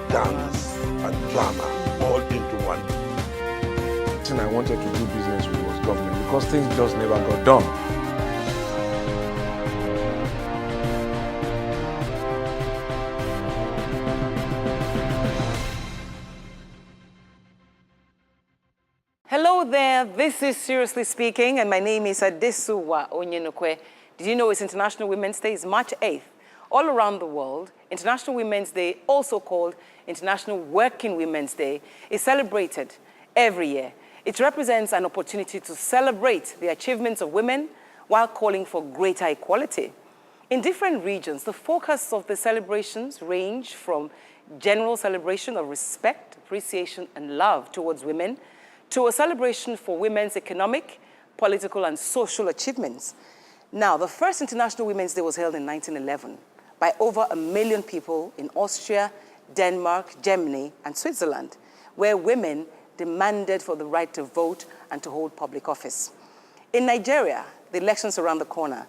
dance, and glamour all into one. The thing I wanted to do business with was government because things just never got done. Hello there, this is Seriously Speaking, and my name is Adesuwa Onyenokwe. Did you know it's International Women's Day? It's March 8th. All around the world, International Women's Day, also called International Working Women's Day, is celebrated every year. It represents an opportunity to celebrate the achievements of women while calling for greater equality. In different regions, the focus of the celebrations range from general celebration of respect, appreciation, and love towards women to a celebration for women's economic, political, and social achievements. Now, the first International Women's Day was held in 1911 by over 1 million people in Austria, Denmark, Germany, and Switzerland, where women demanded for the right to vote and to hold public office. In Nigeria, the elections around the corner.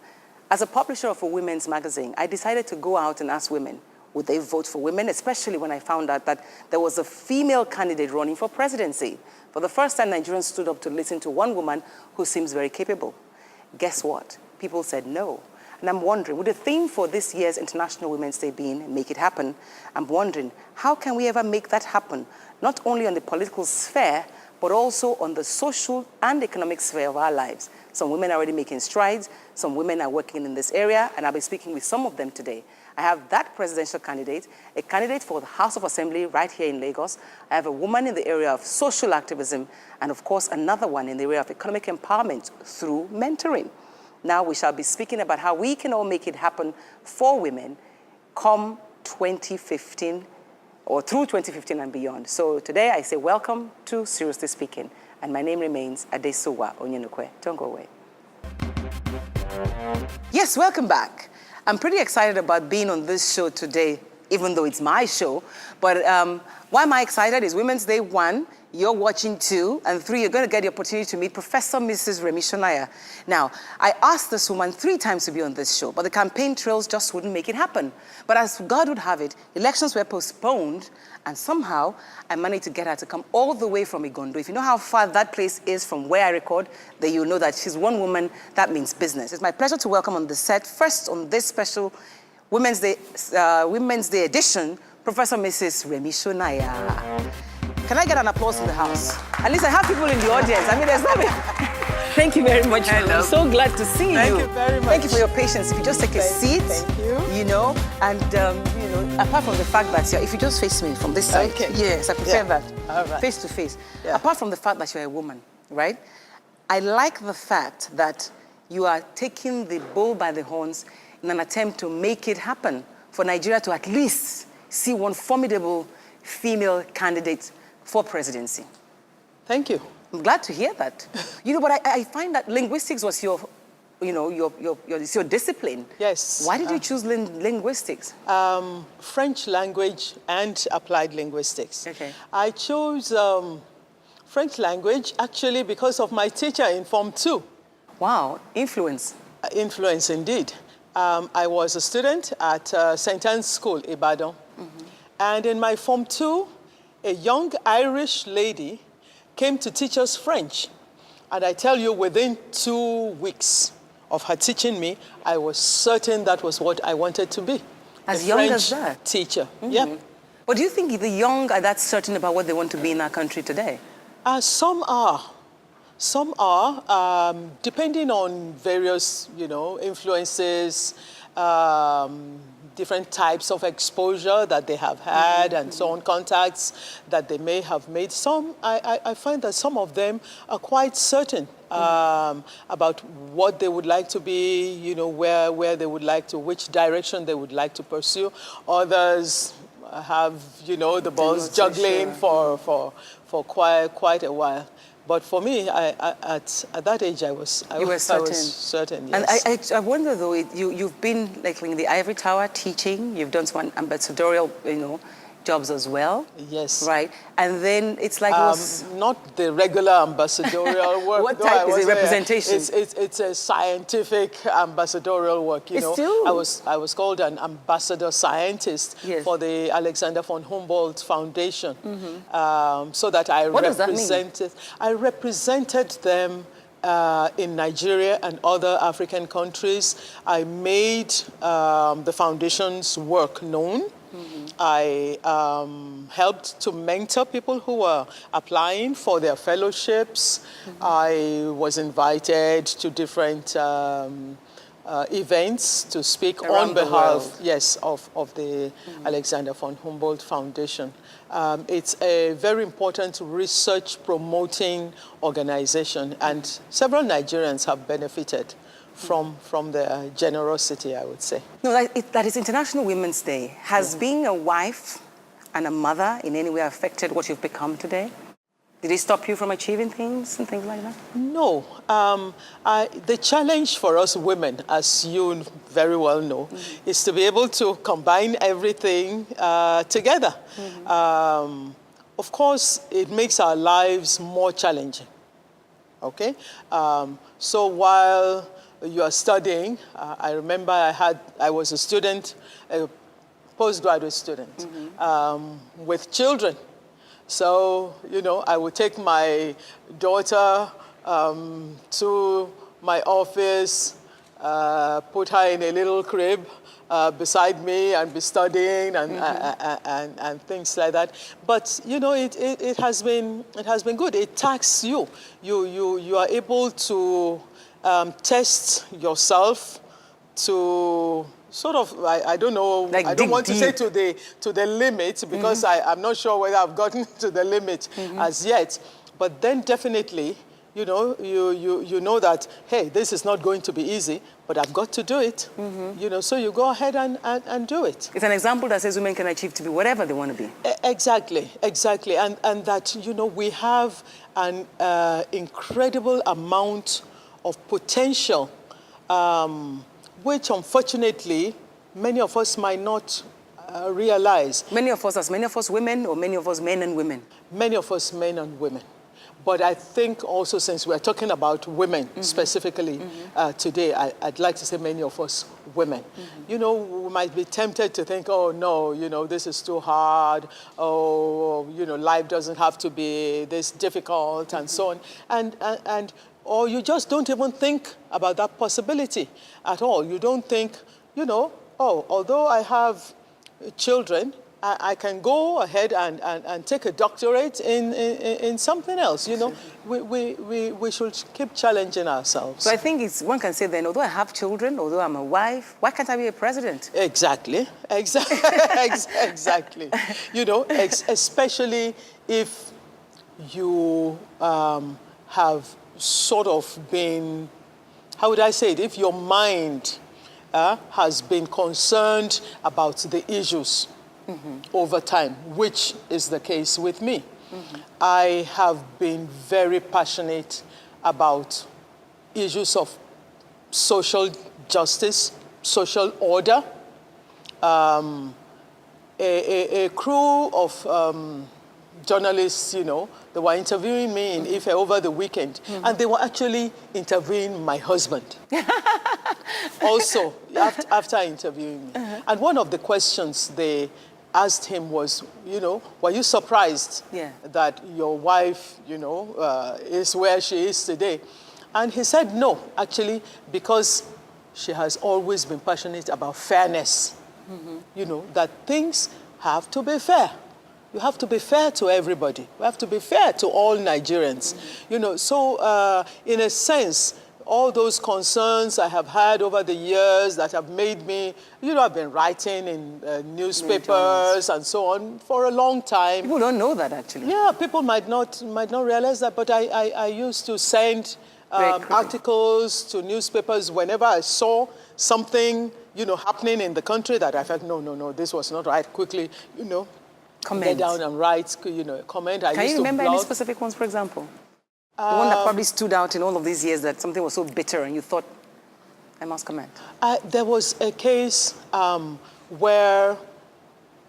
As a publisher of a women's magazine, I decided to go out and ask women, would they vote for women, especially when I found out that there was a female candidate running for presidency. For the first time, Nigerians stood up to listen to one woman who seems very capable. Guess what? People said no. And I'm wondering, with the theme for this year's International Women's Day being Make It Happen, I'm wondering, how can we ever make that happen? Not only on the political sphere, but also on the social and economic sphere of our lives. Some women are already making strides, some women are working in this area, and I'll be speaking with some of them today. I have that presidential candidate, a candidate for the House of Assembly right here in Lagos. I have a woman in the area of social activism, and of course, another one in the area of economic empowerment through mentoring. Now we shall be speaking about how we can all make it happen for women come 2015 or through 2015 and beyond. So today I say welcome to Seriously Speaking, and my name remains Adesuwa Onyenokwe. Don't go away. Yes, welcome back. I'm pretty excited about being on this show today, even though it's my show. But why am I excited? It's Women's Day 1, you're watching 2, and 3, you're going to get the opportunity to meet Professor Mrs. Remi Shonaya. Now, I asked this woman 3 times to be on this show, but the campaign trails just wouldn't make it happen. But as God would have it, elections were postponed, and somehow I managed to get her to come all the way from Igondo. If you know how far that place is from where I record, then you'll know that she's one woman that means business. It's my pleasure to welcome on the set, first on this special Women's Day edition, Professor Mrs. Remi Shonaya. Can I get an applause in the house? At least I have people in the audience. I mean, there's no... Thank you very much. I'm so glad to see you. Thank you very much. Thank you for your patience. If you just take a seat, thank you. You know, and you know, apart from the fact that if you just face me from this side, okay. Yes, I prefer that, all right. Face to face. Yeah. Apart from the fact that you're a woman, right? I like the fact that you are taking the bull by the horns in an attempt to make it happen for Nigeria to at least see one formidable female candidate for presidency. Thank you. I'm glad to hear that. You know, but I find that linguistics was your discipline. Yes. Why did you choose linguistics? French language and applied linguistics. Okay. I chose French language actually because of my teacher in Form 2. Wow, influence. Influence indeed. I was a student at St. Anne's School, Ibadan. And in my Form 2, a young Irish lady came to teach us French. And I tell you, within 2 weeks of her teaching me, I was certain that was what I wanted to be. As young French as that? Teacher, yeah. But do you think the young are that certain about what they want to be in our country today? Some are. Some are, depending on various, influences, different types of exposure that they have had and so on, contacts that they may have made. Some, I find that some of them are quite certain about what they would like to be, where they would like to, which direction they would like to pursue. Others have, the balls juggling for quite a while. But for me, at that age, I was certain. Yes. And I wonder though, you've been like in the ivory tower teaching. You've done some ambassadorial, jobs as well. Yes. Right. And then it's like it was... Not the regular ambassadorial work. What type is it? Wasn't Representation? It's a scientific ambassadorial work. You know, too. I was called an ambassador scientist for the Alexander von Humboldt Foundation, so that I What does that mean? I represented them in Nigeria and other African countries. I made the foundation's work known. I helped to mentor people who were applying for their fellowships. I was invited to different events to speak on behalf, of the Alexander von Humboldt Foundation. It's a very important research promoting organization, and several Nigerians have benefited from their generosity, I would say. No, that is International Women's Day. Has being a wife and a mother in any way affected what you've become today? Did it stop you from achieving things and things like that? No. The challenge for us women, as you very well know, is to be able to combine everything together. Of course, it makes our lives more challenging. Okay? So while you are studying, I remember I was a student, a postgraduate student, with children. So, you know, I would take my daughter to my office, put her in a little crib beside me and be studying and things like that. But, you know, it has been good. It tasks you. You are able to test yourself to sort of, I don't know, like I don't want to say to the limit, because I'm not sure whether I've gotten to the limit as yet. But then definitely, you know, you know that, hey, this is not going to be easy, but I've got to do it. You know, so you go ahead and do it. It's an example that says women can achieve to be whatever they want to be. Exactly. And that, you know, we have an incredible amount of potential, which unfortunately many of us might not realize. Many of us women, or many of us men and women? Many of us men and women. But I think also, since we're talking about women specifically today, I'd like to say many of us women. You know, we might be tempted to think, oh no, you know, this is too hard. Oh, you know, life doesn't have to be this difficult and so on. And or you just don't even think about that possibility at all. You don't think, you know, oh, although I have children, I can go ahead and take a doctorate in something else. You know, we should keep challenging ourselves. So I think one can say then, although I have children, although I'm a wife, why can't I be a president? Exactly. You know, especially if you have sort of been, how would I say it, if your mind has been concerned about the issues over time, which is the case with me. I have been very passionate about issues of social justice, social order. A crew of journalists, you know, they were interviewing me in Ife over the weekend, and they were actually interviewing my husband. Also, after interviewing me. And one of the questions they asked him was, you know, were you surprised that your wife, you know, is where she is today? And he said no, actually, because she has always been passionate about fairness. You know, that things have to be fair. You have to be fair to everybody. You have to be fair to all Nigerians. You know, so in a sense, all those concerns I have had over the years that have made me, you know, I've been writing in newspapers and so on for a long time. People don't know that, actually. Yeah, people might not realize that, but I used to send articles to newspapers whenever I saw something, you know, happening in the country that I felt, no, this was not right. Quickly, you know, get down and write, you know, comment. Can you remember any specific ones, for example? The one that probably stood out in all of these years, that something was so bitter and you thought, I must comment. There was a case where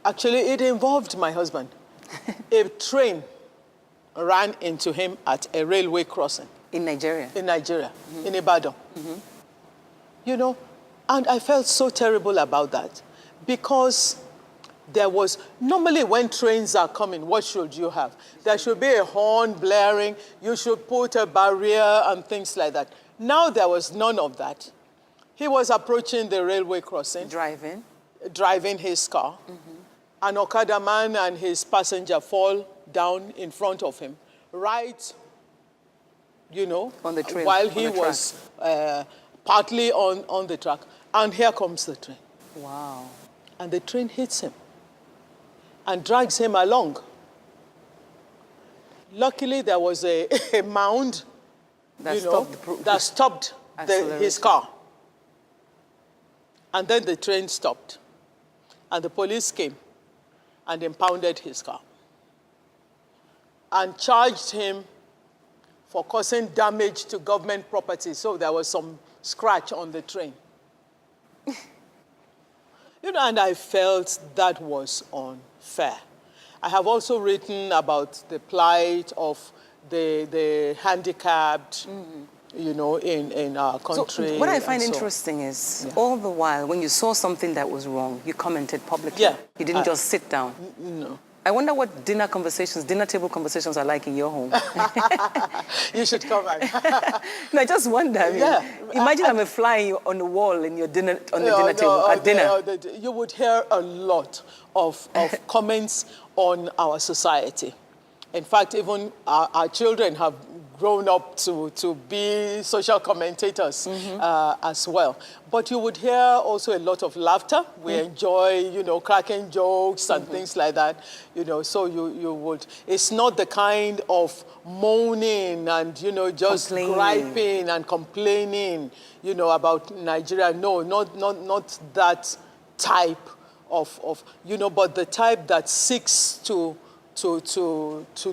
Actually, it involved my husband. A train ran into him at a railway crossing. In Nigeria? In Nigeria, in Ibadan. You know, and I felt so terrible about that because there was, normally when trains are coming, what should you have? There should be a horn blaring, you should put a barrier and things like that. Now there was none of that. He was approaching the railway crossing. Driving his car. An Okada man and his passenger fall down in front of him, right, you know, on the train, while he was partly on the track. And here comes the train. Wow. And the train hits him and drags him along. Luckily, there was a mound, that stopped his car. And then the train stopped. And the police came and impounded his car and charged him for causing damage to government property. So there was some scratch on the train. You know, and I felt that was unfair. I have also written about the plight of the handicapped, you know, in our country. So what I find interesting is, all the while, when you saw something that was wrong, you commented publicly. Yeah. You didn't just sit down. No. I wonder what dinner table conversations are like in your home. You should come back. No, I just wonder. I mean, imagine I'm a fly on the wall in your dinner, on the dinner table, at dinner. You would hear a lot of comments on our society. In fact, even our children have grown up to be social commentators as well. But you would hear also a lot of laughter. We enjoy, you know, cracking jokes and things like that. You know, so you would, it's not the kind of moaning and, you know, just griping and complaining, you know, about Nigeria. No, not that type of, you know, but the type that seeks to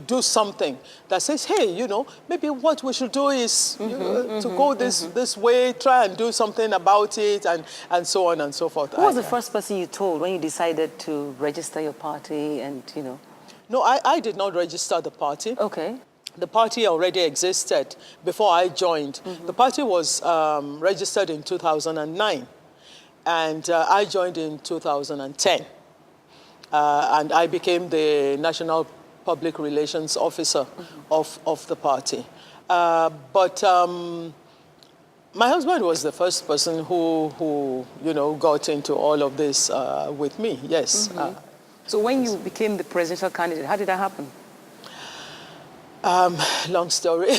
do something, that says, hey, you know, maybe what we should do is to go this way, try and do something about it, and so on and so forth. Who was the first person you told when you decided to register your party and, you know? No, I did not register the party. Okay. The party already existed before I joined. The party was registered in 2009, and I joined in 2010. And I became the National Public Relations Officer of the party. But my husband was the first person who you know, got into all of this with me, yes. So when you became the presidential candidate, how did that happen? Long story.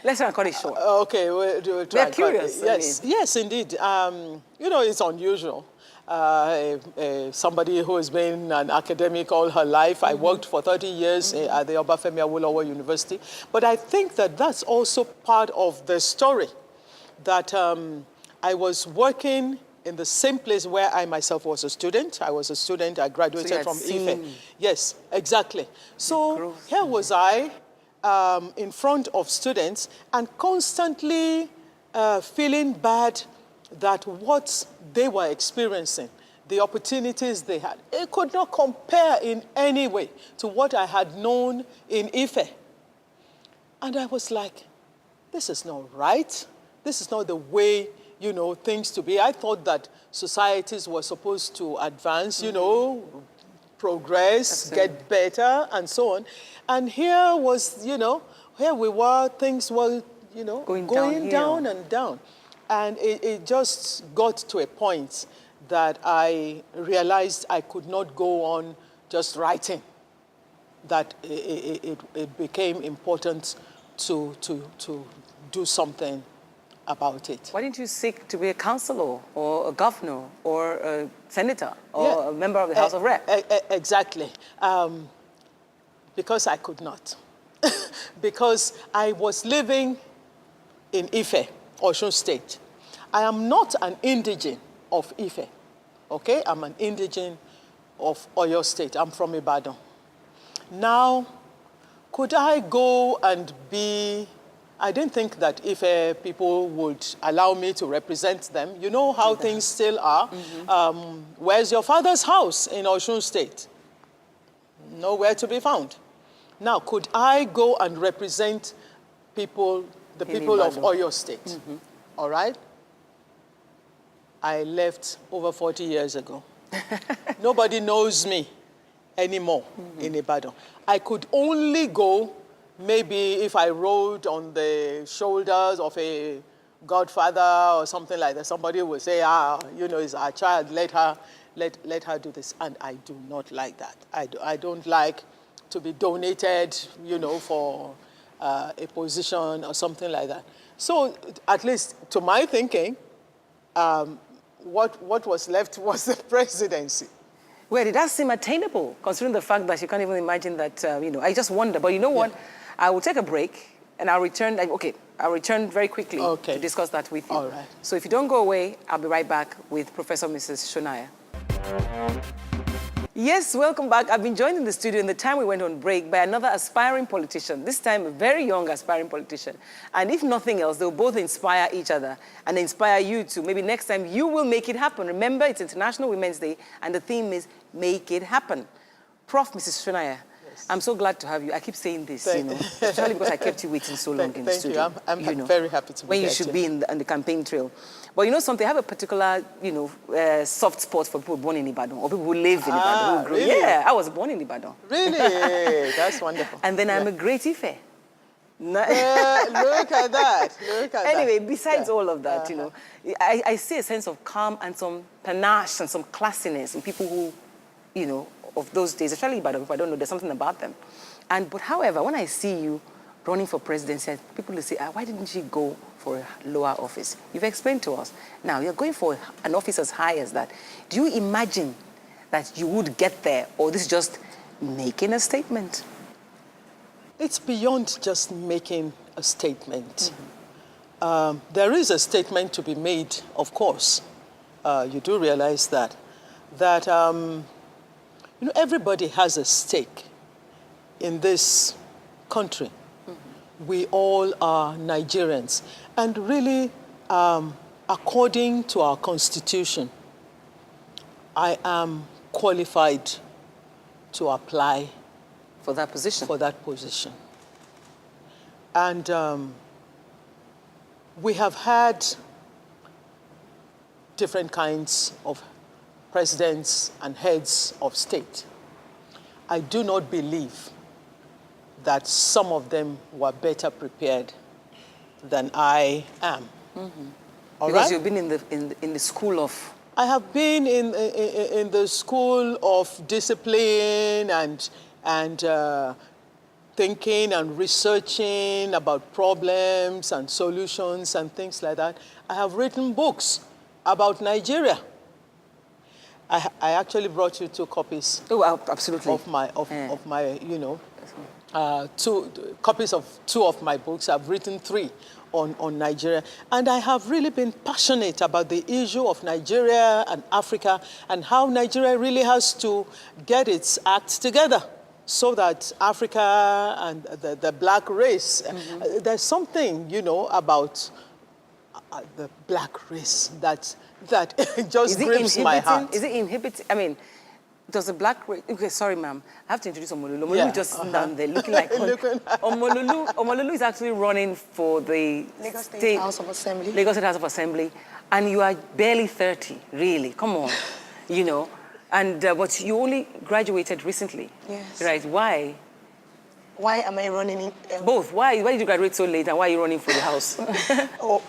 Let's not cut it short. Okay, we'll try. We're curious. Yes, yes, indeed. You know, it's unusual. Somebody who has been an academic all her life. I worked for 30 years at the Obafemi Awolowo University. But I think that that's also part of the story, that I was working in the same place where I myself was a student. I was a student. I graduated from Ife. Yes, exactly. So here was I in front of students and constantly feeling bad that what they were experiencing, the opportunities they had, it could not compare in any way to what I had known in Ife. And I was like, this is not right. This is not the way, you know, things to be. I thought that societies were supposed to advance, you know, progress, get better, and so on. And here was, you know, here we were, things were, you know, going down and down. And it just got to a point that I realized I could not go on just writing, that it became important to do something about it. Why didn't you seek to be a councillor or a governor or a senator or a member of the House of Rep? Exactly. Because I could not. Because I was living in Ife, Osun State. I am not an indigene of Ife, okay? I'm an indigene of Oyo State. I'm from Ibadan. Now, could I go and be I didn't think that if people would allow me to represent them. You know how things still are. Where's your father's house in Osun State? Nowhere to be found. Now, could I go and represent the people of Oyo State? All right? I left over 40 years ago. Nobody knows me anymore in Ibadan. I could only go maybe if I rode on the shoulders of a godfather or something like that. Somebody will say, it's our child, let her do this. And I do not like that. I don't like to be donated, for a position or something like that. So at least to my thinking, what was left was the presidency. Well, did that seem attainable, considering the fact that you can't even imagine that, I just wonder. But you know what? I will take a break, and I'll return. I'll return very quickly to discuss that with you. All right. So if you don't go away, I'll be right back with Professor Mrs. Shonaya. Yes, welcome back. I've been joined in the studio in the time we went on break by another aspiring politician, this time a very young aspiring politician. And if nothing else, they'll both inspire each other and inspire you too. Maybe next time you will make it happen. Remember, it's International Women's Day, and the theme is Make It Happen. Prof. Mrs. Shonaya, I'm so glad to have you. I keep saying this, especially because I kept you waiting so long in the studio. Thank you. I'm very happy to be when here. You should be on the campaign trail. But you know something, I have a particular, soft spot for people born in Ibadan or people who live in Ibadan. Who grew. Really? Yeah, I was born in Ibadan. Really? That's wonderful. And then I'm a great Ife. Look at that. Anyway, besides all of that, I see a sense of calm and some panache and some classiness in people who, of those days, especially Ibadan, if I don't know, there's something about them. But however, when I see you running for presidency, people will say, why didn't she go for a lower office? You've explained to us. Now, you're going for an office as high as that. Do you imagine that you would get there, or this is just making a statement? It's beyond just making a statement. There is a statement to be made, of course. You do realize that everybody has a stake in this country. We all are Nigerians. And really, according to our constitution, I am qualified to apply for that position. And we have had different kinds of presidents and heads of state. I do not believe that some of them were better prepared than I am. Because you've been in the school of... I have been in the school of discipline and thinking and researching about problems and solutions and things like that. I have written books about Nigeria. I actually brought you 2 copies. Oh, absolutely. Of my 2 copies of 2 of my books. I've written 3 on Nigeria. And I have really been passionate about the issue of Nigeria and Africa and how Nigeria really has to get its act together so that Africa and the black race, there's something, about the black race that just grips my heart. Is it inhibiting? I mean, does the black race... Okay, sorry, ma'am. I have to introduce Omololu. Omololu just sitting down there looking like... Omololu is actually running for the Lagos State House of Assembly. Lagos State House of Assembly. And you are barely 30, really. Come on. And but you only graduated recently. Yes. Right. Why? Why am I running in... Both. Why did you graduate so late, and why are you running for the house?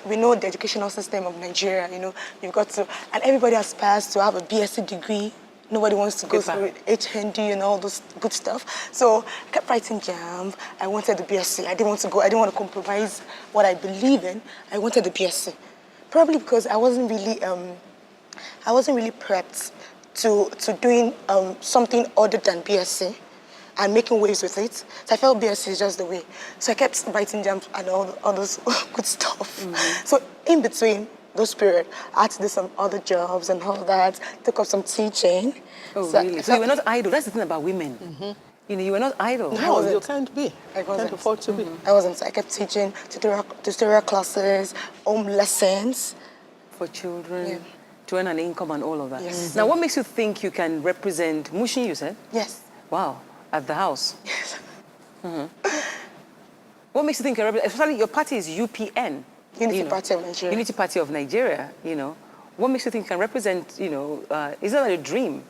We know the educational system of Nigeria, you've got to... And everybody aspires to have a BSc degree. Nobody wants to go through HND and all those good stuff. So I kept writing JAMB. I wanted the BSc. I didn't want to compromise what I believe in. I wanted the BSc. Probably because I wasn't really prepped to doing something other than BSc and making waves with it. So I felt BSc is just the way. So I kept writing JAMB and all those good stuff. So in between those period, I had to do some other jobs and all that, took up some teaching. Oh, really? So you were not idle. That's the thing about women. You know, you were not idle. No, you can't be. I wasn't. Can't afford to be. I wasn't. So I kept teaching tutorial classes, home lessons. For children, Yeah. to earn an income and all of that. Yes. Now, what makes you think you can represent Mushin, you said? Yes. Wow, at the house. Yes. What makes you think you can represent, especially your party is UPN. Unity you know, Party of Nigeria. Unity Party of Nigeria, you know. What makes you think you can represent, you know, is that a dream?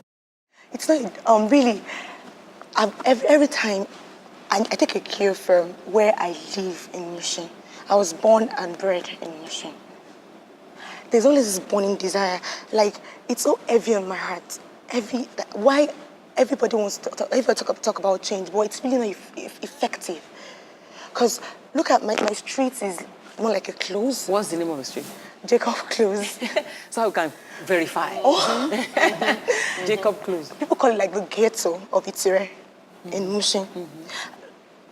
It's not really. Every time I take a cue from where I live in Mushin. I was born and bred in Mushin. There's always this burning desire. Like, it's so heavy on my heart. Why everybody wants to talk about change, but it's really not effective. Because look at my street is more like a close. What's the name of the street? Jacob Close. So we can verify. Jacob Close. People call it like the ghetto of Itire in Mushin.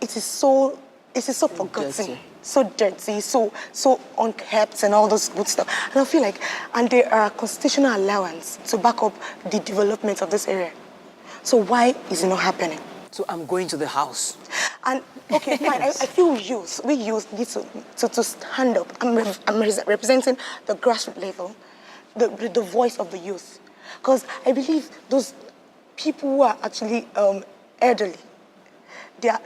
It is so forgotten, dirty. so dirty, so unkept and all those good stuff. And I feel like, and there are constitutional allowance to back up the development of this area. So why is it not happening? So I'm going to the house. And okay, fine. I feel we youth need to stand up. I'm representing the grassroots level, the voice of the youth, because I believe those people who are actually elderly, their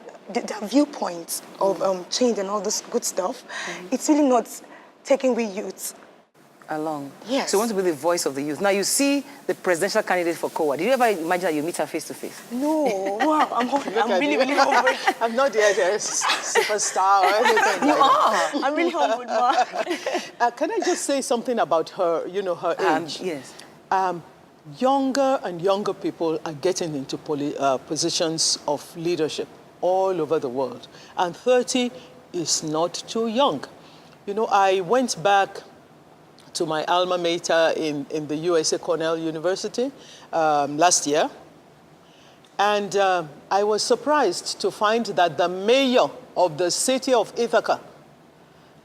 viewpoints of change and all this good stuff, it's really not taking we youths Along. Yes. So you want to be the voice of the youth. Now you see the presidential candidate for COA. Did you ever imagine that you meet her face to face? No, wow, I'm really, really humbled. I'm not yet a superstar or anything. You are. I'm really humbled, ma. Can I just say something about her, you know, her age? Yes. Younger and younger people are getting into positions of leadership all over the world. And 30 is not too young. You know, I went back to my alma mater in the USA Cornell University last year. And I was surprised to find that the mayor of the city of Ithaca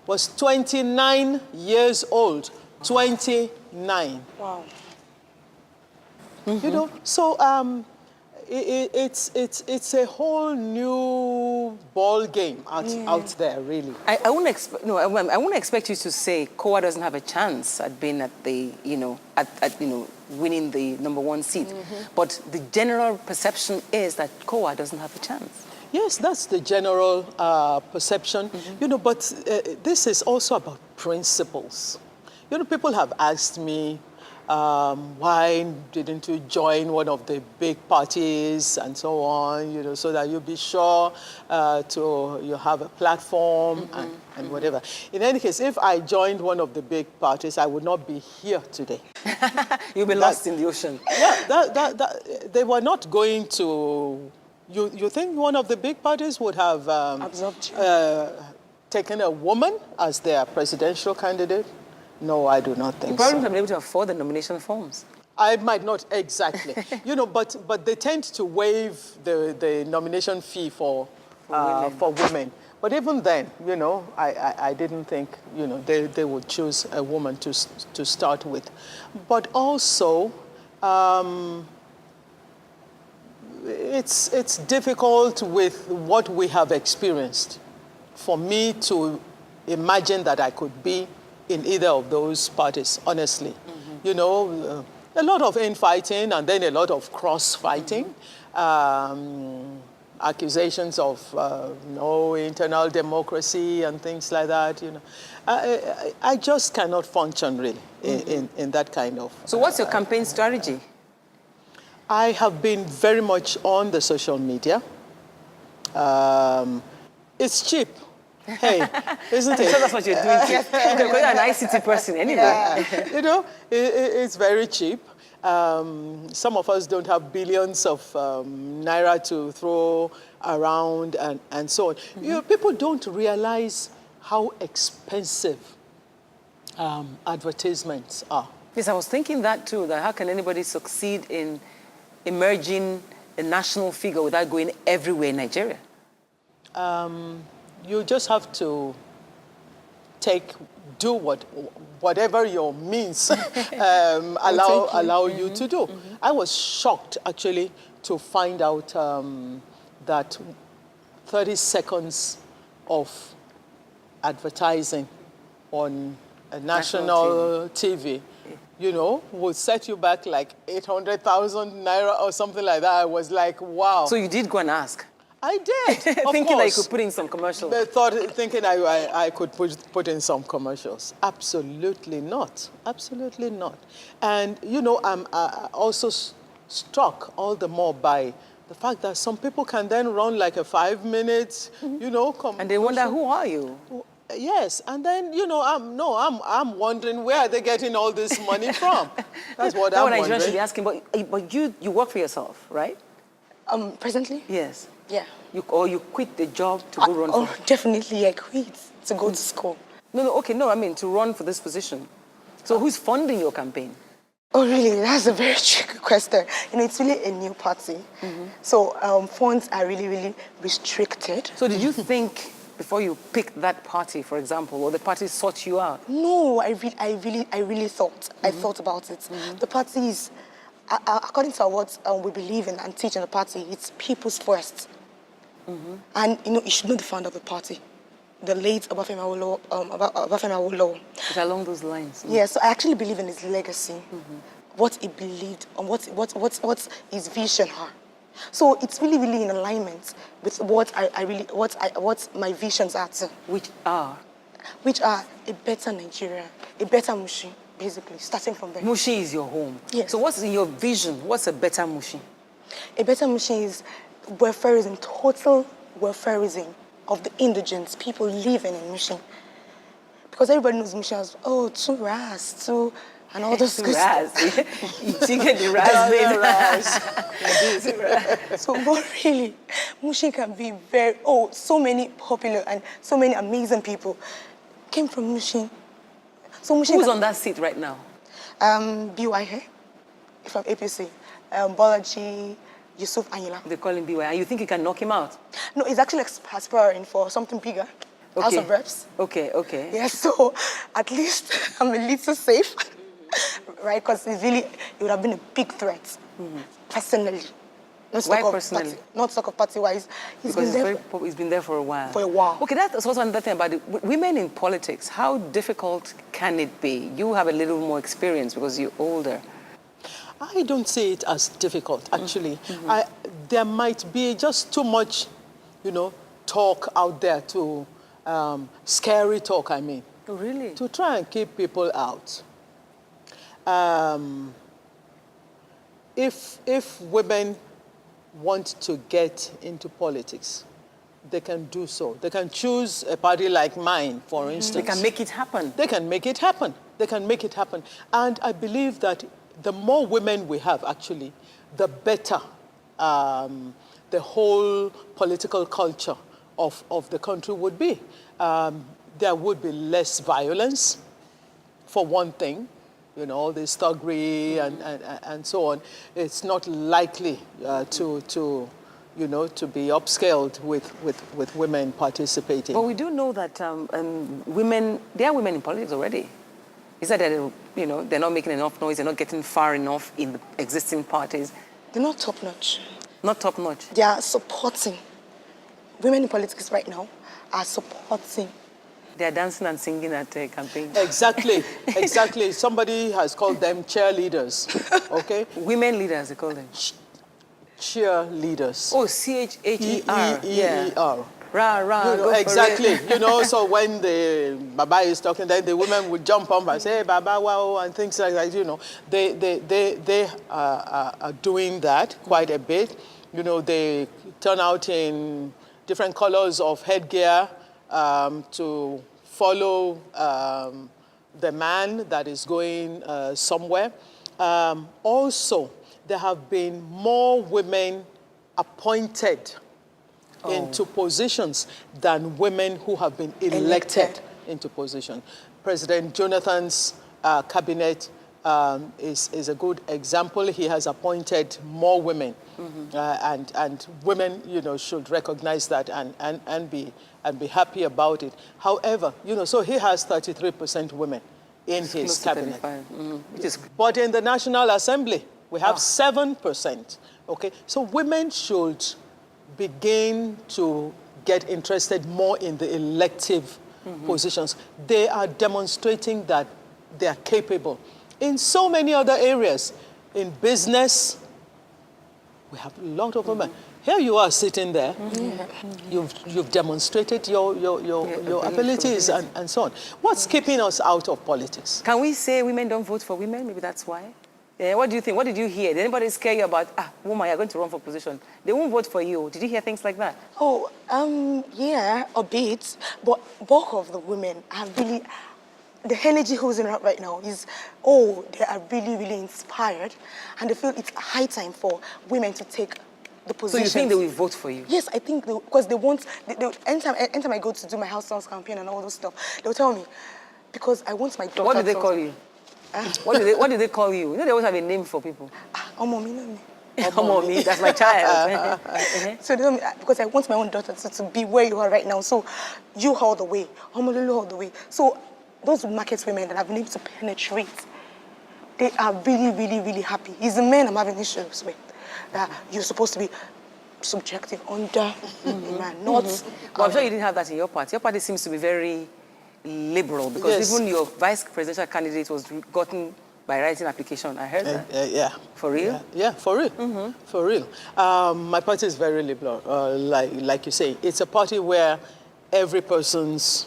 was 29 years old. 29. Wow. You know, so it's a whole new ball game out there, really. I wouldn't expect you to say COA doesn't have a chance at being at the, winning the #1 seat. But the general perception is that COA doesn't have a chance. Yes, that's the general perception. You know, but this is also about principles. You know, people have asked me, why didn't you join one of the big parties and so on, you know, so that you'll be sure you have a platform and whatever. In any case, if I joined one of the big parties, I would not be here today. You'll be lost in the ocean. Yeah, they were not going to... You think one of the big parties would have Absorbed you. taken a woman as their presidential candidate? No, I do not think so. You probably wouldn't have been able to afford the nomination forms. I might not exactly, you know, but they tend to waive the nomination fee for women. But even then, you know, I didn't think, you know, they would choose a woman to start with. But also, it's difficult with what we have experienced for me to imagine that I could be in either of those parties, honestly. You know, a lot of infighting and then a lot of cross-fighting. Accusations of no internal democracy and things like that, you know. I just cannot function, really, in that kind of... So what's your campaign strategy? I have been very much on the social media. It's cheap. Hey, isn't it? So that's what you're doing too. Because you're an ICT person anyway. Yeah. You know, it's very cheap. Some of us don't have billions of naira to throw around and so on. You know, people don't realize how expensive advertisements are. Yes, I was thinking that too, that how can anybody succeed in emerging a national figure without going everywhere in Nigeria? You just have to do whatever your means allow you to do. I was shocked, actually, to find out that 30 seconds of advertising on a national TV, you know, would set you back like 800,000 naira or something like that. I was like, wow. So you did go and ask? I did, of Thinking course. I could put in some commercials? Thinking I could put in some commercials. Absolutely not. Absolutely not. And, you know, I'm also struck all the more by the fact that some people can then run like a 5 minutes, you know. And they wonder, who are you? Yes, and then, you know, I'm wondering, where are they getting all this money from? That's what I'm wondering. Nigerians should be asking, but you work for yourself, right? Presently? Yes. Yeah. Or you quit the job to go run for... Definitely, I quit to go to school. No, I mean, to run for this position. So who's funding your campaign? Oh, really? That's a very tricky question. You know, it's really a new party. So funds are really, really restricted. So did you think, before you picked that party, for example, or the party sought you out? No, I really thought. I thought about it. The party is, according to what we believe in and teach in the party, it's people's first. And, you know, you should know the founder of the party, the late Obafemi Awolowo. It's along those lines. Yeah, so I actually believe in his legacy, what he believed, and what his vision are. So it's really, really in alignment with what what my visions are too. Which are? Which are a better Nigeria, a better Mushi, basically, starting from there. Mushi is your home. Yes. So what's in your vision? What's a better Mushi? A better Mushi is welfareism, total welfareism of the indigents, people living in Mushi. Because everybody knows Mushi as, oh, too ras, too, and all those good stuff. You get the ras. So, but really, Mushi can be so many popular and so many amazing people came from Mushi. So Mushi Who's on that seat right now? BY from APC, Bolaji, Yusuf Anyila. They call him BY. And you think you can knock him out? No, he's actually aspiring for something bigger. Okay. House of Reps. Okay. Yeah, so at least I'm a little safe, right? Because it would have been a big threat, personally. Why personally? Not talk of party-wise. He's been there for a while. For a while. Okay, that's also another thing about it. Women in politics, how difficult can it be? You have a little more experience because you're older. I don't see it as difficult, actually. There might be just too much, you know, talk out there to, scary talk, I mean. Oh, really? To try and keep people out. If women want to get into politics, they can do so. They can choose a party like mine, for instance. They can make it happen. They can make it happen. They can make it happen. And I believe that the more women we have, actually, the better the whole political culture of the country would be. There would be less violence, for one thing. You know, all this thuggery and so on. It's not likely to be upscaled with women participating. But we do know that there are women in politics already. Is that they're not making enough noise, they're not getting far enough in the existing parties? They're not top-notch. Not top-notch? They are supporting. Women in politics right now are supporting. They're dancing and singing at campaigns. Exactly. Somebody has called them cheerleaders, okay? Women leaders, they call them. Cheerleaders. Oh, C-H-E-R. E-E-R. Rah, you know, exactly. You know, so when the Baba is talking, then the women would jump up and say, hey, Baba, wow, and things like that. You know, they are doing that quite a bit. You know, they turn out in different colors of headgear to follow the man that is going somewhere. Also, there have been more women appointed into positions than women who have been elected into position. President Jonathan's cabinet is a good example. He has appointed more women, and women, you know, should recognize that and be happy about it. However, you know, so he has 33% women in his cabinet. But in the National Assembly, we have 7%. Okay, so women should begin to get interested more in the elective positions, they are demonstrating that they are capable. In so many other areas, in business, we have a lot of women. Here you are sitting there. You've demonstrated your abilities and so on. What's keeping us out of politics? Can we say women don't vote for women? Maybe that's why. Yeah, what do you think? What did you hear? Did anybody scare you about, woman, you're going to run for position? They won't vote for you. Did you hear things like that? Oh, yeah, a bit. But bulk of the women are really, the energy who's in right now is, they are really, really inspired. And they feel it's high time for women to take the position. So you think they will vote for you? Yes, I think because they want, anytime I go to do my house sounds campaign and all those stuff, they'll tell me, because I want my daughter. What do they call you? What do they call you? You know they always have a name for people. Mommy. Mommy, that's my child. So they tell me, because I want my own daughter to be where you are right now. So you all the way, Homolulu all the way. So those market women that have been able to penetrate, they are really, really, really happy. It's the men I'm having issues with. That you're supposed to be subjective under man, not. Well, I'm sure you didn't have that in your party. Your party seems to be very liberal because even your vice presidential candidate was gotten by writing application. I heard that. Yeah. For real? Yeah, for real. For real. My party is very liberal. Like you say, it's a party where every person's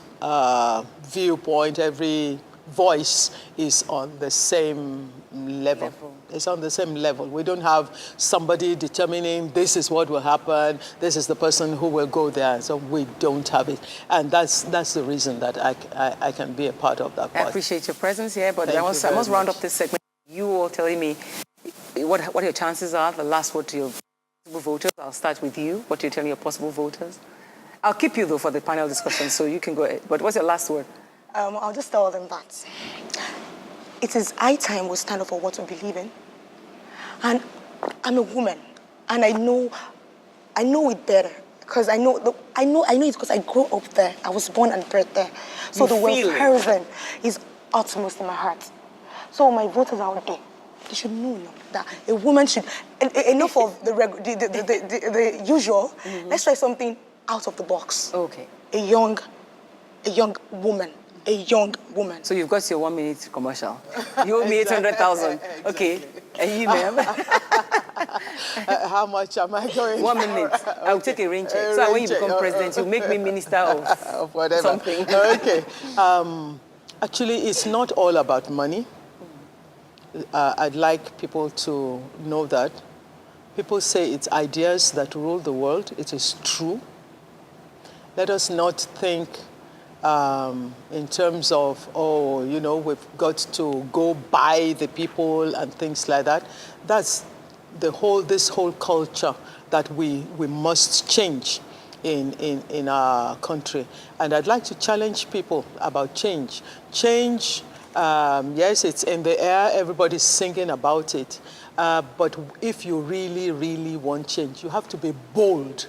viewpoint, every voice is on the same level. It's on the same level. We don't have somebody determining this is what will happen, this is the person who will go there. So we don't have it. And that's the reason that I can be a part of that party. I appreciate your presence here, but I must much. round up this segment. You all telling me what your chances are, the last word to your possible voters. I'll start with you. What you're telling your possible voters. I'll keep you, though, for the panel discussion, so you can go ahead. But what's your last word? I'll just tell them that it is high time we stand up for what we believe in. And I'm a woman, and I know it better because I know it because I grew up there. I was born and bred there. So the welfareism is utmost in my heart. So my voters out there, they should know now that a woman should enough of the usual. Let's try something out of the box. Okay. A young woman. A young woman. So you've got your 1 minute commercial. You owe me 800,000. Exactly. Okay. And you, ma'am? How much am I going? 1 minute. I'll take a rain check. So when you become president, you make me minister of whatever. Something. Okay. Actually, it's not all about money. I'd like people to know that. People say it's ideas that rule the world. It is true. Let us not think in terms of, we've got to go buy the people and things like that. That's this whole culture that we must change in our country. And I'd like to challenge people about change. Change, yes, it's in the air, everybody's singing about it. But if you really, really want change, you have to be bold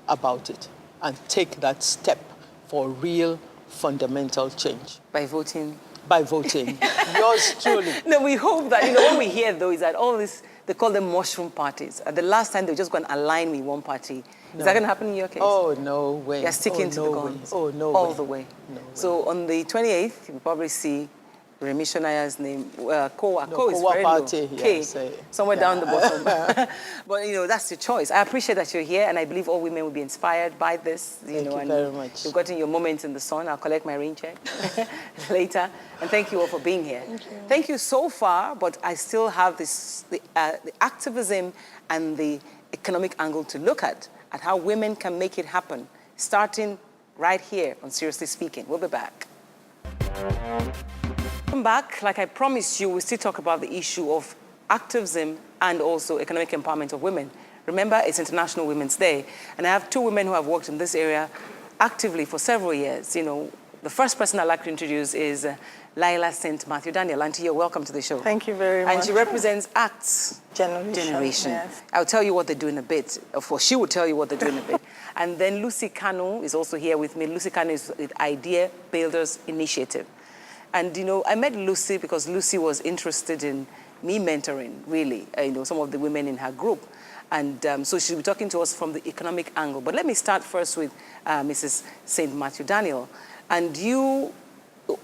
about it and take that step for real fundamental change. By voting? By voting. Yours truly. No, we hope that, what we hear, though, is that all this, they call them mushroom parties. The last time, they were just going to align with one party. No. Is that going to happen in your case? Oh, no way. You're sticking to the guns. Oh, no all way. The way. No way. So on the 28th, you'll probably see Remi Shonaya's name. Kowa is very party, low. K, yes, somewhere down the bottom. But, that's your choice. I appreciate that you're here, and I believe all women will be inspired by this. Thank you very much. You've gotten your moment in the sun. I'll collect my rain check later. And thank you all for being here. Thank you. Thank you so far, but I still have the activism and the economic angle to look at how women can make it happen, starting right here on Seriously Speaking. We'll be back. Come back. Like I promised you, we'll still talk about the issue of activism and also economic empowerment of women. Remember, it's International Women's Day, and I have two women who have worked in this area actively for several years. The first person I'd like to introduce is Laila St. Matthew Daniel. Auntie, you're welcome to the show. Thank you very much. And she represents ACTS Generation. Yes. I'll tell you what they do in a bit. Or she will tell you what they do in a bit. And then Lucy Kanu is also here with me. Lucy Kanu is with Idea Builders Initiative. And, I met Lucy because Lucy was interested in me mentoring, really, some of the women in her group. And so she'll be talking to us from the economic angle. But let me start first with Mrs. St. Matthew Daniel. And you,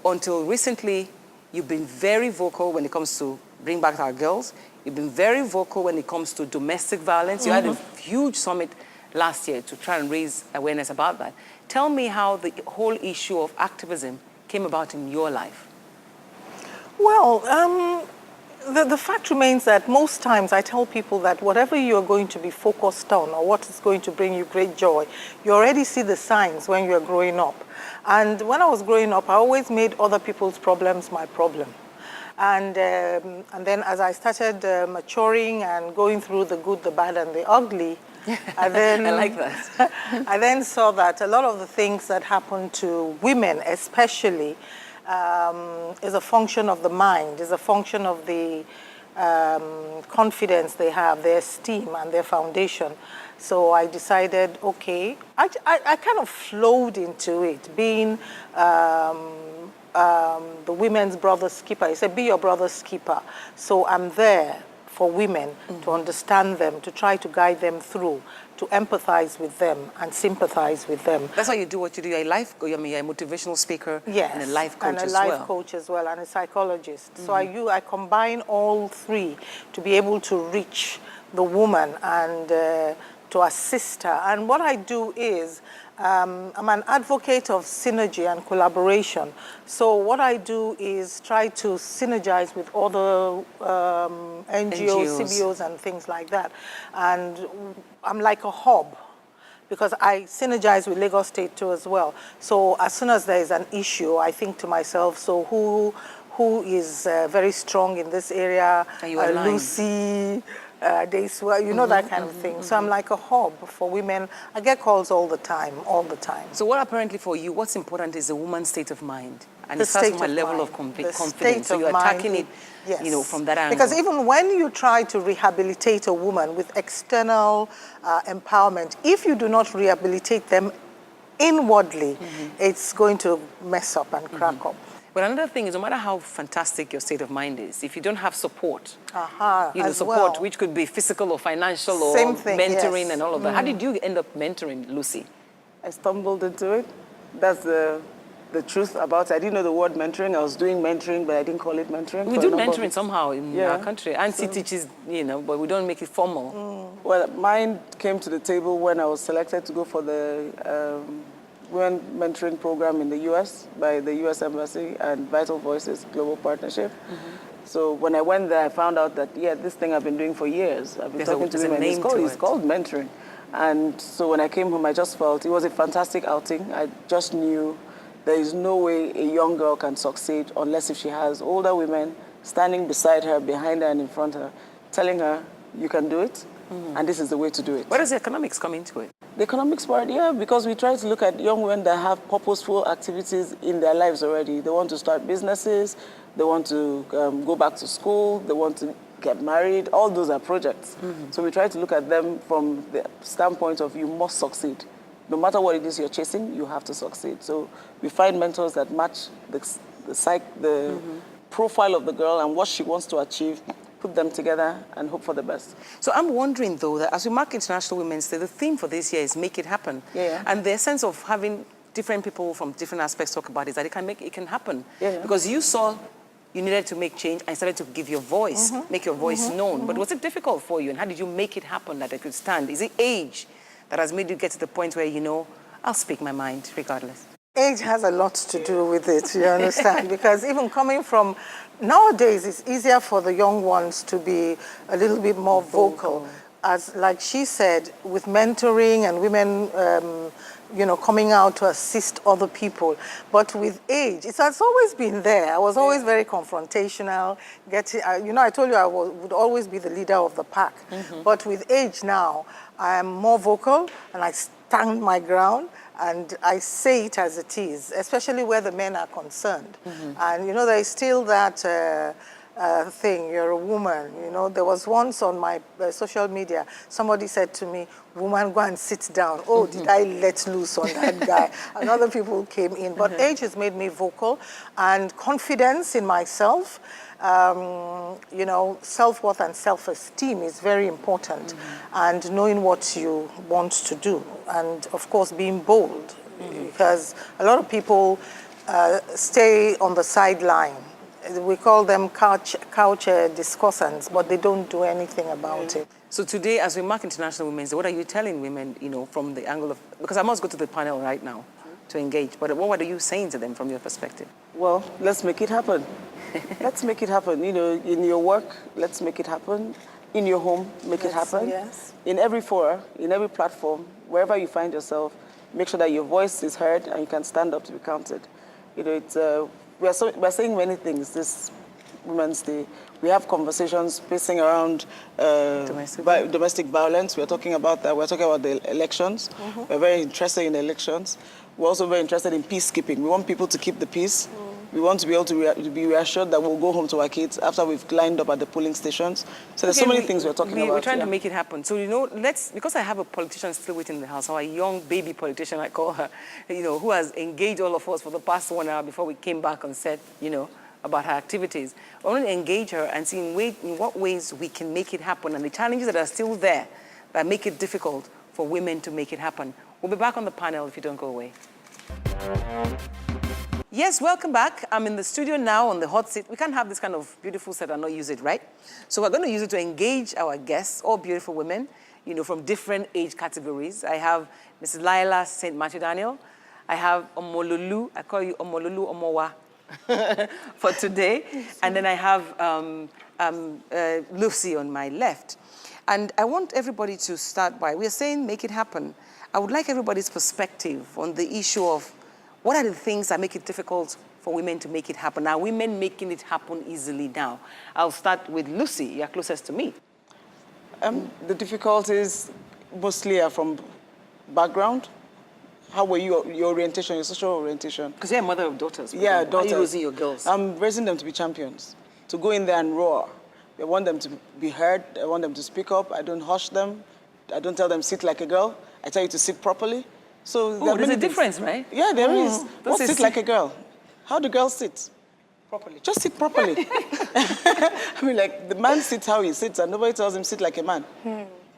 until recently, you've been very vocal when it comes to bring back our girls. You've been very vocal when it comes to domestic violence. You had a huge summit last year to try and raise awareness about that. Tell me how the whole issue of activism came about in your life. Well, the fact remains that most times I tell people that whatever you're going to be focused on or what is going to bring you great joy, you already see the signs when you're growing up. And when I was growing up, I always made other people's problems my problem. And then as I started maturing and going through the good, the bad, and the ugly, I then, I like that. I then saw that a lot of the things that happen to women especially is a function of the mind, is a function of the confidence they have, their esteem and their foundation. So I decided, okay, I kind of flowed into it, being the women's brother's keeper. He said, be your brother's keeper. So I'm there for women to understand them, to try to guide them through, to empathize with them and sympathize with them. That's why you do what you do. You're a you're a motivational speaker, yes, and a life coach as well. And a life coach as well, and a psychologist. So I combine all three to be able to reach the woman and to assist her. And what I do is, I'm an advocate of synergy and collaboration. So what I do is try to synergize with other NGOs, CBOs, and things like that. And I'm like a hub, because I synergize with Lagos State too as well. So as soon as there is an issue, I think to myself, so who is very strong in this area? Lucy, you know, that kind of thing. So I'm like a hub for women. I get calls all the time. So what apparently for you, what's important is a woman's state of mind. And The it starts state from a of level mind. of The confidence. state So of you're mind, attacking it, yes. you know, from that angle. Because even when you try to rehabilitate a woman with external empowerment, if you do not rehabilitate them inwardly, it's going to mess up and crack up. But another thing is, no matter how fantastic your state of mind is, if you don't have support, support, well. which could be physical or financial or Same thing, mentoring yes. and all of that. How did you end up mentoring Lucy? I stumbled into it. That's the truth about it. I didn't know the word mentoring. I was doing mentoring, but I didn't call it mentoring. We do mentoring somehow in our country. Auntie teaches, you know, but we don't make it formal. Well, mine came to the table when I was selected to go for the Women Mentoring Program in the U.S. by the U.S. Embassy and Vital Voices Global Partnership. So when I went there, I found out that, yeah, this thing I've been doing for years. I've been talking to women. It's called mentoring. And so when I came home, I just felt it was a fantastic outing. I just knew there is no way a young girl can succeed unless if she has older women standing beside her, behind her, and in front of her, telling her, you can do it, and this is the way to do it. Where does the economics come into it? The economics part, yeah, because we try to look at young women that have purposeful activities in their lives already. They want to start businesses, they want to go back to school, they want to get married. All those are projects. So we try to look at them from the standpoint of you must succeed. No matter what it is you're chasing, you have to succeed. So we find mentors that match the profile of the girl and what she wants to achieve, put them together and hope for the best. So I'm wondering, though, that as we mark International Women's Day, the theme for this year is make it happen. Yeah. And the sense of having different people from different aspects talk about it is that it can happen. Yeah. Because you saw you needed to make change and started to give your voice, make your voice known. But was it difficult for you? And how did you make it happen that it could stand? Is it age that has made you get to the point where, you know, I'll speak my mind regardless? Age has a lot to do with it, you understand? Because even coming from, nowadays it's easier for the young ones to be a little bit more vocal. As like she said, with mentoring and women, you know, coming out to assist other people. But with age, it has always been there. I was always very confrontational. You know, I told you I would always be the leader of the pack. But with age now, I am more vocal and I stand my ground. And I say it as it is, especially where the men are concerned. And, you know, there is still that thing, you're a woman. You know, there was once on my social media, somebody said to me, woman, go and sit down. Oh, did I let loose on that guy? And other people came in. But age has made me vocal and confidence in myself. you know, self-worth and self-esteem is very important, and knowing what you want to do, and of course being bold, because a lot of people stay on the sideline. We call them couch discussants, but they don't do anything about it. So today, as we mark International Women's Day, what are you telling women, you know, from the angle of, because I must go to the panel right now to engage, but what are you saying to them from your perspective? Well, let's make it happen. Let's make it happen. You know, in your work, let's make it happen. In your home, make it happen. Yes. In every forum, in every platform, wherever you find yourself, make sure that your voice is heard and you can stand up to be counted. You know, it's, we're saying many things this Women's Day. We have conversations pacing around domestic violence. We're talking about that. We're talking about the elections. We're very interested in elections. We're also very interested in peacekeeping. We want people to keep the peace. We want to be able to be reassured that we'll go home to our kids after we've lined up at the polling stations. So there's so many things we're talking about. We're trying to make it happen. So, you know, because I have a politician still waiting in the house, or a young baby politician, I call her, you know, who has engaged all of us for the past 1 hour before we came back and said, you know, about her activities. I want to engage her and see in what ways we can make it happen, and the challenges that are still there that make it difficult for women to make it happen. We'll be back on the panel if you don't go away. Yes, welcome back. I'm in the studio now on the hot seat. We can't have this kind of beautiful set and not use it, right? So we're going to use it to engage our guests, all beautiful women, you know, from different age categories. I have Mrs. Lila St. Matthew Daniel. I have Omololu. I call you Omololu Omowa for today. And then I have Lucy on my left. And I want everybody to start by, we're saying make it happen. I would like everybody's perspective on the issue of what are the things that make it difficult for women to make it happen? Are women making it happen easily now? I'll start with Lucy. You're closest to me. The difficulties mostly are from background. How were you, your orientation, your social orientation? Because you're a mother of daughters. Yeah, daughters. How are you raising your girls? I'm raising them to be champions, to go in there and roar. I want them to be heard. I want them to speak up. I don't hush them. I don't tell them sit like a girl. I tell you to sit properly. So there's a difference, right? Yeah, there is. Don't sit like a girl. How do girls sit? Properly. Just sit properly. I mean, like, the man sits how he sits, and nobody tells him sit like a man.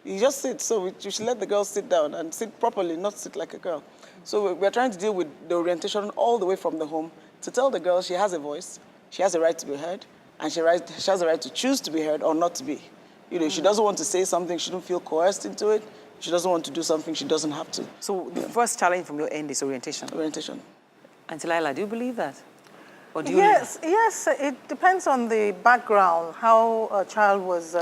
He just sits. So you should let the girl sit down and sit properly, not sit like a girl. So we're trying to deal with the orientation all the way from the home to tell the girl she has a voice, she has a right to be heard, and she has a right to choose to be heard or not to be. You know, if she doesn't want to say something, she shouldn't feel coerced into it. She doesn't want to do something she doesn't have to. So the first challenge from your end is orientation. Orientation. Auntie Lila, do you believe that? Or do you Yes, it depends on the background, how a child was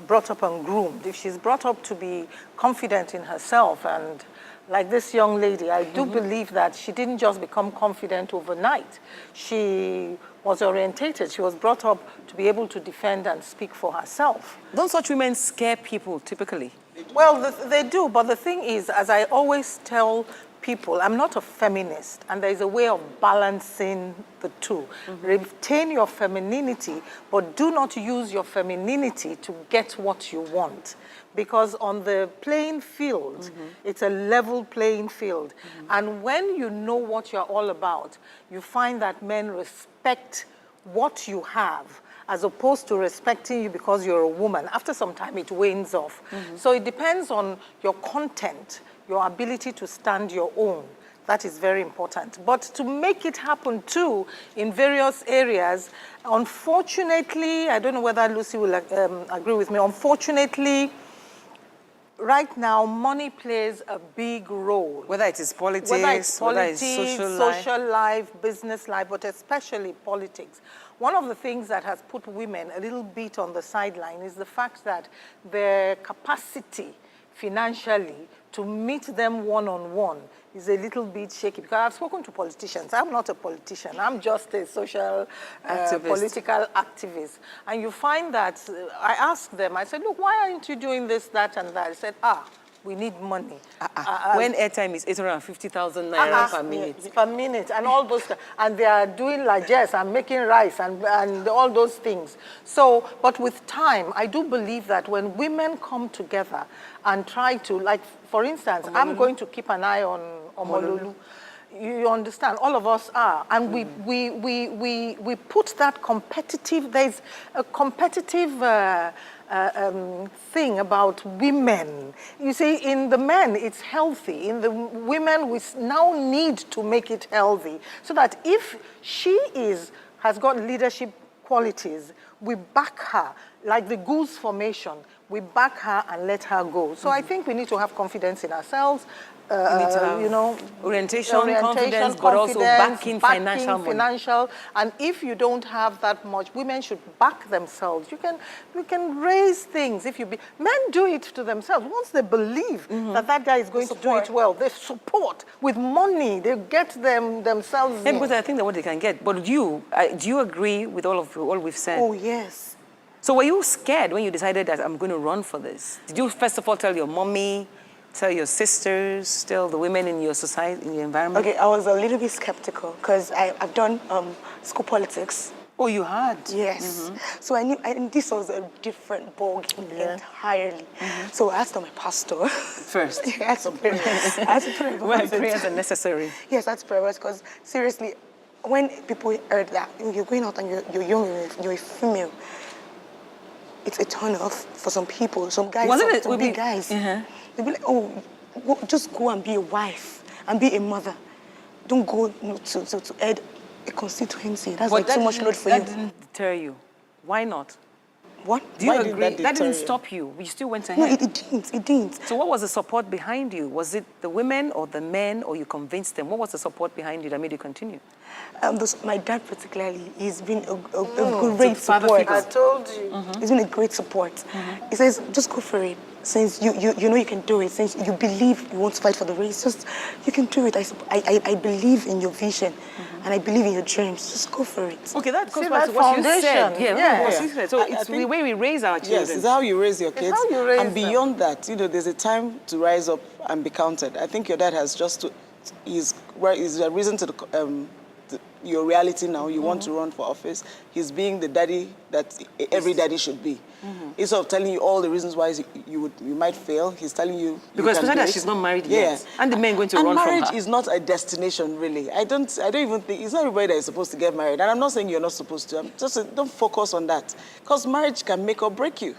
brought up and groomed. If she's brought up to be confident in herself, and like this young lady, I do believe that she didn't just become confident overnight. She was orientated. She was brought up to be able to defend and speak for herself. Don't such women scare people typically? Well, they do, but the thing is, as I always tell people, I'm not a feminist, and there's a way of balancing the two. Retain your femininity, but do not use your femininity to get what you want. Because on the playing field, it's a level playing field. And when you know what you're all about, you find that men respect what you have, as opposed to respecting you because you're a woman. After some time, it wanes off. So it depends on your content, your ability to stand your own. That is very important. But to make it happen too, in various areas, unfortunately, I don't know whether Lucy will agree with me, unfortunately, right now, money plays a big role. Whether it is politics, whether it's social life, business life, but especially politics. One of the things that has put women a little bit on the sideline is the fact that their capacity financially to meet them one-on-one is a little bit shaky. Because I've spoken to politicians. I'm not a politician. I'm just a social, political activist. And you find that, I asked them, I said, look, why aren't you doing this, that, and that? I said, we need money. When airtime is 850,000 naira per minute. Per minute, and all those, and they are doing largesse and making rice and all those things. So, but with time, I do believe that when women come together and try to, like, for instance, I'm going to keep an eye on Omololu. You understand? All of us are. And we put that competitive, there's a competitive thing about women. You see, in the men, it's healthy. In the women, we now need to make it healthy. So that if she has got leadership qualities, we back her, like the goose formation, we back her and let her go. So I think we need to have confidence in ourselves. You need to have you know, orientation, confidence, but also backing financial. And if you don't have that much, women should back themselves. You can raise things. Men do it to themselves. Once they believe that guy is going to do it well, they support with money. They get themselves in. Because I think that what they can get. But do you agree with all we've said? Oh, yes. So were you scared when you decided that I'm going to run for this? Did you first of all tell your mommy, tell your sisters, tell the women in your society, in your environment? Okay, I was a little bit skeptical because I've done school politics. Oh, you had? Yes. So I knew this was a different ballgame entirely. So I asked my pastor. First? I asked to pray. I asked to pray. When prayers are necessary. Yes, that's prayer because seriously, when people heard that you're going out and you're young, you're a female, it's a turn off for some people. Some guys, some big guys. They'll be like, oh, just go and be a wife and be a mother. Don't go to head a constituency. That's like too much load for you. That didn't deter you. Why not? What? Do you agree? That didn't stop you. You still went ahead. No, it didn't. So what was the support behind you? Was it the women or the men, or you convinced them? What was the support behind you that made you continue? My dad particularly, he's been a great support. I told you. He's been a great support. He says, just go for it. Since you know you can do it, since you believe you want to fight for the race, just you can do it. I believe in your vision, and I believe in your dreams. Just go for it. Okay, that goes See, back to that what you foundation. said. Yeah. What you said. So it's the way we raise our children. Yes, it's how you raise your kids. how you raise and beyond that, there's a time to rise up and be counted. I think your dad has is a reason to your reality now. You want to run for office. He's being the daddy that every daddy should be. Instead of telling you all the reasons why you might fail, he's telling you Because especially that she's not married yet. And the men going to run from her. And marriage is not a destination, really. I don't even think, it's not everybody that is supposed to get married. And I'm not saying you're not supposed to. Don't focus on that. Because marriage can make or break you.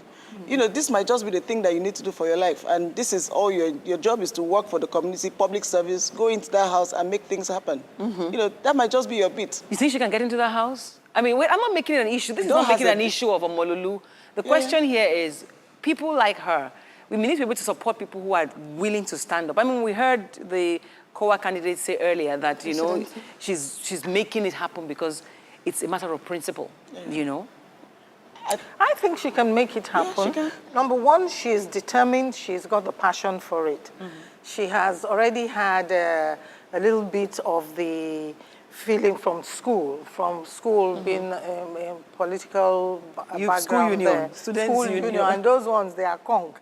This might just be the thing that you need to do for your life. And this is all your job is to work for the community, public service, go into that house and make things happen. That might just be your bit. You think she can get into that house? I mean, wait, I'm not making it an issue. This is not making an issue of a Molulu. The question here is, people like her, we need to be able to support people who are willing to stand up. I mean, we heard the COA candidate say earlier that, she's making it happen because it's a matter of principle, I think she can make it happen. Yeah, she can. Number one, she is determined. She's got the passion for it. She has already had a little bit of the feeling from school being a political background school union, there. students' School union. and those ones, they are conk,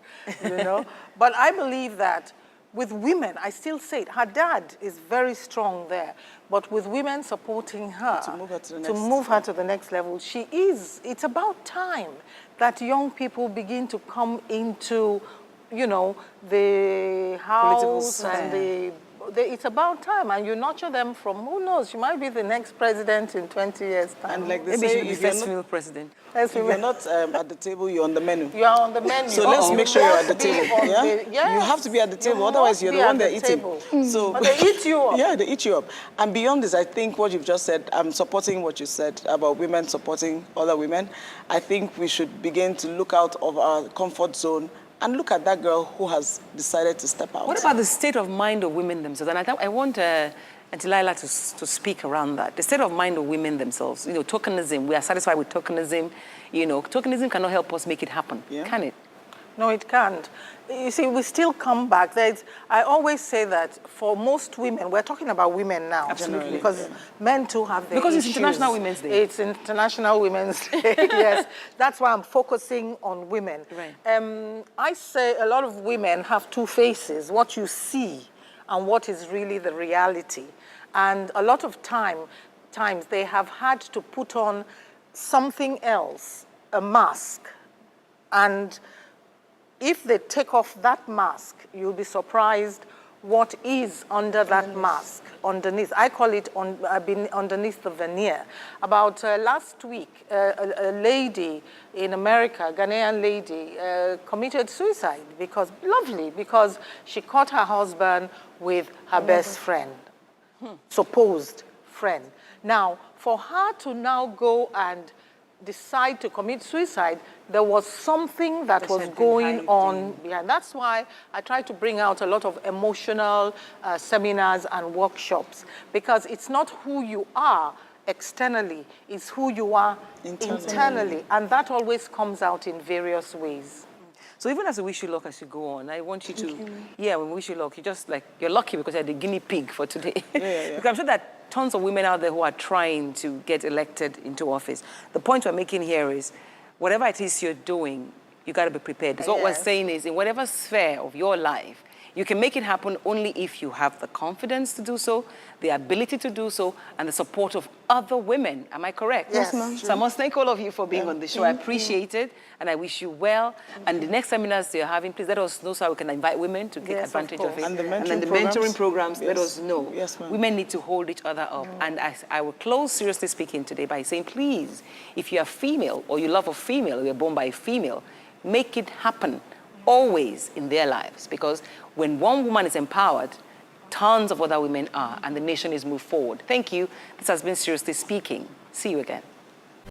But I believe that with women, I still say it, her dad is very strong there, but with women supporting her To move her to the next level, it's about time that young people begin to come into, the house and it's about time, and you nurture them from, who knows, she might be the next president in 20 years' time. And like they Maybe say, she'll be first female president. If you're not at the table, you're on the menu. You are on the menu. So let's make sure you're at the table. Yes. You have to be at the table, You otherwise must you're be the at one they're the eating. table. So, But they eat you up. Yeah, they eat you up. And beyond this, I think what you've just said, I'm supporting what you said about women supporting other women. I think we should begin to look out of our comfort zone and look at that girl who has decided to step out. What about the state of mind of women themselves? And I want Auntie Lila to speak around that. The state of mind of women themselves. Tokenism. We are satisfied with tokenism. Tokenism cannot help us make it happen, can it? No, it can't. You see, we still come back. I always say that for most women, we're talking about women now. Absolutely. Because men too have their Because issues. it's International Women's Day. It's International Women's Day, yes. That's why I'm focusing on women. Right. I say a lot of women have two faces, what you see and what is really the reality. And a lot of times they have had to put on something else, a mask. And if they take off that mask, you'll be surprised what is under that mask, underneath. I call it underneath the veneer. About last week, a lady in America, a Ghanaian lady, committed suicide because she caught her husband with her best friend, supposed friend. Now, for her to now go and decide to commit suicide, there was something that was going on behind. That's why I try to bring out a lot of emotional seminars and workshops, because it's not who you are externally, it's who you are internally. And that always comes out in various ways. So even as we wish you luck as you go on, I want you to, when we wish you luck, you're lucky because you're the guinea pig for today. Because I'm sure that tons of women out there who are trying to get elected into office. The point we're making here is, whatever it is you're doing, you got to be prepared. Because what we're saying is, in whatever sphere of your life, you can make it happen only if you have the confidence to do so, the ability to do so, and the support of other women. Am I correct? Yes, ma'am. So I must thank all of you for being on the show. I appreciate it, and I wish you well. And the next seminars you're having, please let us know so we can invite women to take advantage of it. And the mentoring programs, let us know. Yes, ma'am. Women need to hold each other up. And I will close seriously speaking today by saying, please, if you are female or you love a female, or you're born by a female, make it happen always in their lives. Because when one woman is empowered, tons of other women are, and the nation is moved forward. Thank you. This has been Seriously Speaking. See you again.